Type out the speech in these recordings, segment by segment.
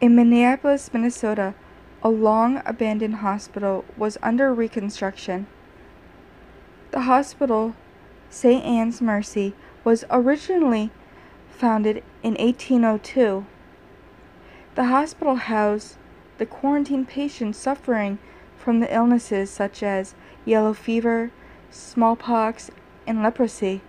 In Minneapolis, Minnesota, a long-abandoned hospital was under reconstruction. The hospital, St. Anne's Mercy, was originally founded in 1802. The hospital housed the quarantined patients suffering from the illnesses such as yellow fever, smallpox, and leprosy.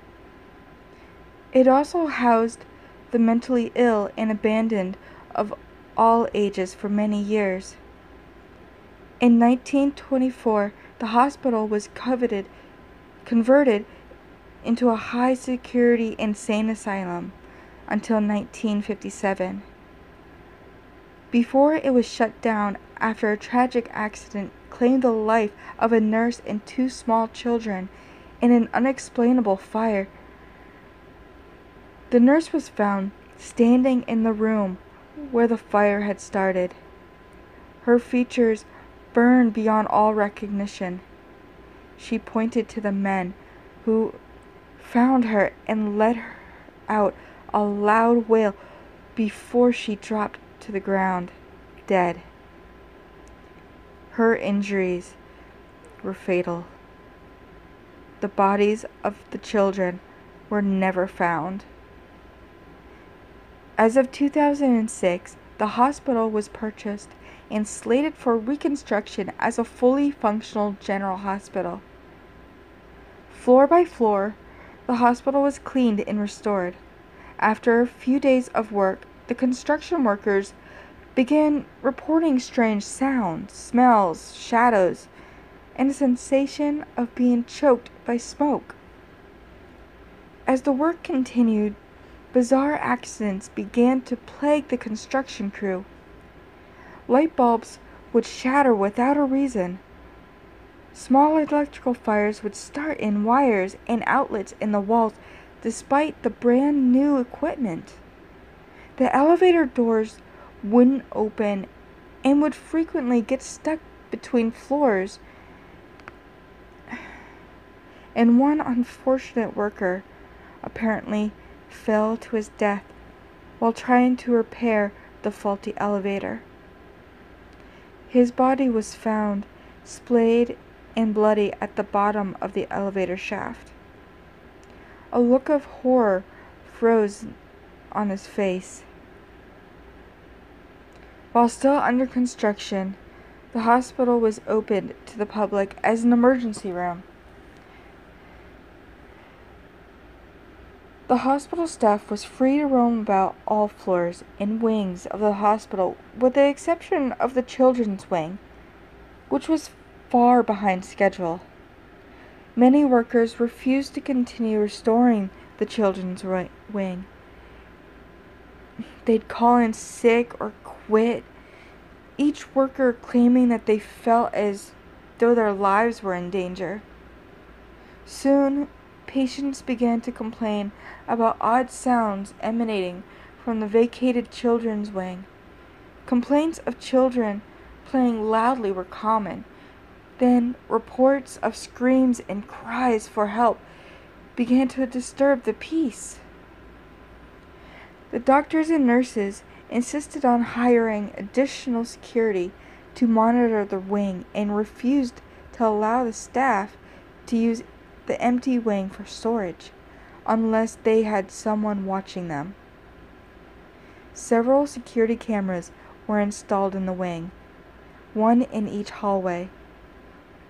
It also housed the mentally ill and abandoned of all ages for many years. In 1924, the hospital was converted into a high-security insane asylum until 1957. Before it was shut down after a tragic accident claimed the life of a nurse and two small children in an unexplainable fire. The nurse was found standing in the room where the fire had started. Her features burned beyond all recognition. She pointed to the men who found her and let her out a loud wail before she dropped to the ground, dead. Her injuries were fatal. The bodies of the children were never found. As of 2006, the hospital was purchased and slated for reconstruction as a fully functional general hospital. Floor by floor, the hospital was cleaned and restored. After a few days of work, the construction workers began reporting strange sounds, smells, shadows, and a sensation of being choked by smoke. As the work continued, bizarre accidents began to plague the construction crew. Light bulbs would shatter without a reason. Small electrical fires would start in wires and outlets in the walls despite the brand new equipment. The elevator doors wouldn't open and would frequently get stuck between floors. And one unfortunate worker apparently fell to his death while trying to repair the faulty elevator. His body was found splayed and bloody at the bottom of the elevator shaft. A look of horror froze on his face. While still under construction, the hospital was opened to the public as an emergency room. The hospital staff was free to roam about all floors and wings of the hospital, with the exception of the children's wing, which was far behind schedule. Many workers refused to continue restoring the children's wing. They'd call in sick or quit, each worker claiming that they felt as though their lives were in danger. Soon, patients began to complain about odd sounds emanating from the vacated children's wing. Complaints of children playing loudly were common. Then reports of screams and cries for help began to disturb the peace. The doctors and nurses insisted on hiring additional security to monitor the wing and refused to allow the staff to use the empty wing for storage unless they had someone watching them. Several security cameras were installed in the wing, one in each hallway,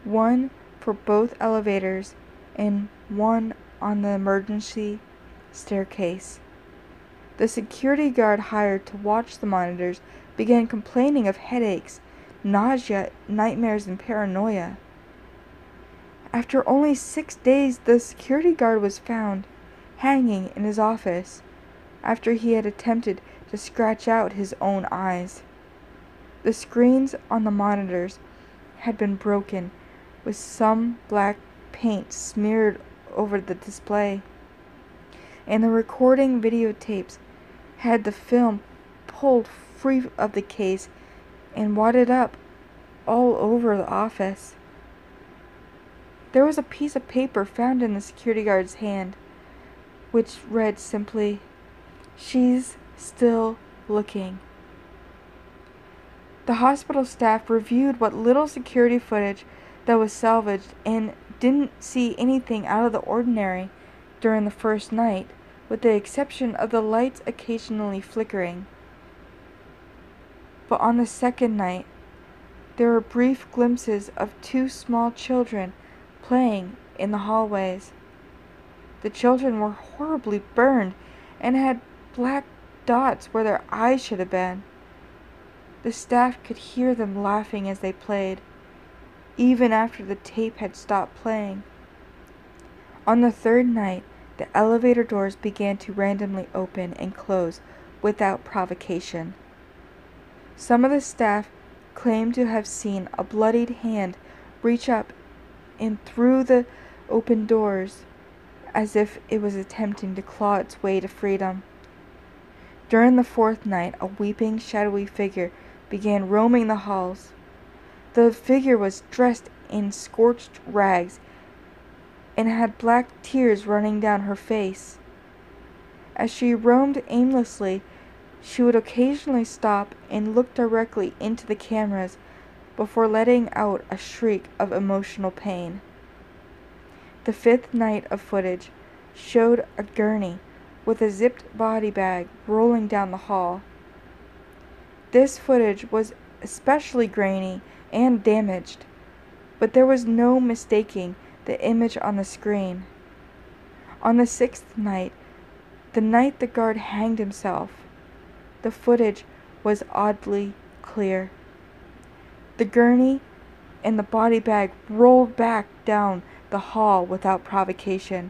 one for both elevators and one on the emergency staircase. The security guard hired to watch the monitors began complaining of headaches, nausea, nightmares, and paranoia. After only 6 days, the security guard was found hanging in his office after he had attempted to scratch out his own eyes. The screens on the monitors had been broken, with some black paint smeared over the display, and the recording videotapes had the film pulled free of the case and wadded up all over the office. There was a piece of paper found in the security guard's hand, which read simply, "She's still looking." The hospital staff reviewed what little security footage that was salvaged and didn't see anything out of the ordinary during the first night, with the exception of the lights occasionally flickering. But on the second night, there were brief glimpses of two small children playing in the hallways. The children were horribly burned and had black dots where their eyes should have been. The staff could hear them laughing as they played, even after the tape had stopped playing. On the third night, the elevator doors began to randomly open and close without provocation. Some of the staff claimed to have seen a bloodied hand reach up and through the open doors as if it was attempting to claw its way to freedom. During the fourth night, a weeping, shadowy figure began roaming the halls. The figure was dressed in scorched rags and had black tears running down her face. As she roamed aimlessly, she would occasionally stop and look directly into the cameras before letting out a shriek of emotional pain. The fifth night of footage showed a gurney with a zipped body bag rolling down the hall. This footage was especially grainy and damaged, but there was no mistaking the image on the screen. On the sixth night, the night the guard hanged himself, the footage was oddly clear. The gurney and the body bag rolled back down the hall without provocation,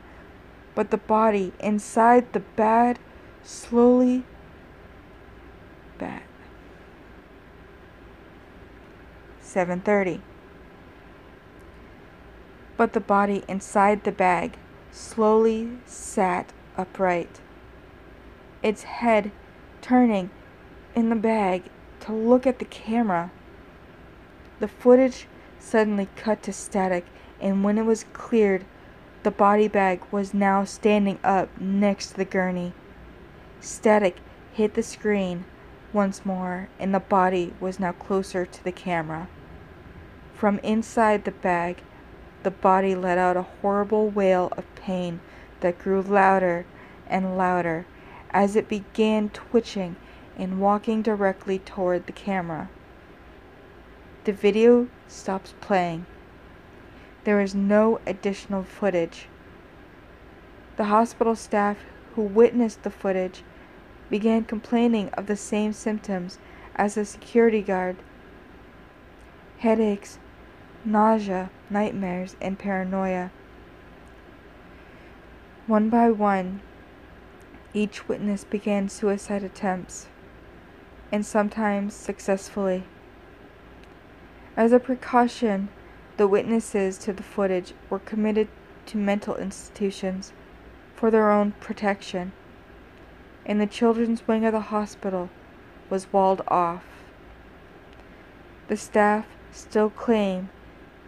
but the body inside the bag slowly back. 7:30. But the body inside the bag slowly sat upright, its head turning in the bag to look at the camera. The footage suddenly cut to static, and when it was cleared, the body bag was now standing up next to the gurney. Static hit the screen once more, and the body was now closer to the camera. From inside the bag, the body let out a horrible wail of pain that grew louder and louder as it began twitching and walking directly toward the camera. The video stops playing. There is no additional footage. The hospital staff who witnessed the footage began complaining of the same symptoms as the security guard: headaches, nausea, nightmares, and paranoia. One by one, each witness began suicide attempts, and sometimes successfully. As a precaution, the witnesses to the footage were committed to mental institutions for their own protection, and the children's wing of the hospital was walled off. The staff still claim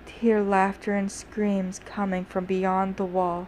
to hear laughter and screams coming from beyond the wall.